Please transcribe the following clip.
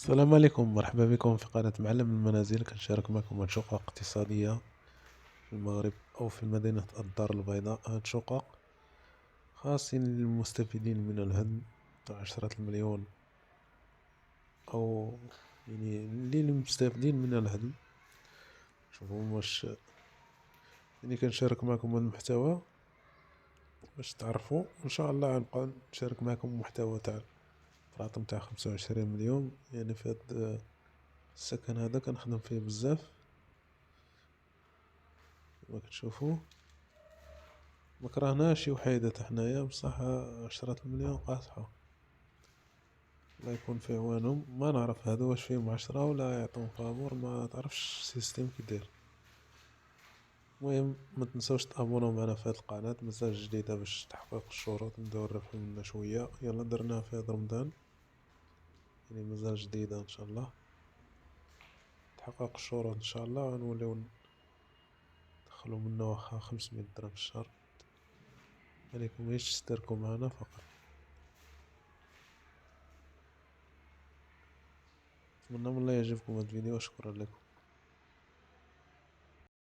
السلام عليكم، مرحبا بكم في قناة معلم المنازل. كنشارك معكم عن شقق اقتصادية في المغرب أو في مدينة الدار البيضاء. هاد شقق خاصين للمستفيدين من الهدم تاع 10 المليون، أو يعني للمستفيدين من الهدم. شوفوا واش يعني كنشارك معكم هاد المحتوى باش تعرفوا. إن شاء الله غنبقى نشارك معكم محتوى تاع تراطم تاع 25 مليون. يعني في هاد السكن هذا كنخدم فيه بزاف كما كتشوفوا. مكرهناش شي وحيدة حنايا، بصح 10 المليون قاصحة. الله يكون في عوانهم. ما نعرف هادو واش فيهم 10 ولا يعطون فابور، ما تعرفش السيستيم كي داير. المهم ما تنساوش تابوناو معنا في هاد القناة، مازال جديدة باش تحقيق الشروط نبداو نربحو منا شوية. يلا درناها في هاد رمضان، يعني مازال جديدة ان شاء الله. تحقق الشروط ان شاء الله غنوليو ندخلو منا واخا 500 درهم في الشهر. عليكم غير تشتركوا معنا فقط. نتمنى من الله يعجبكم هاد الفيديو، شكرا لكم.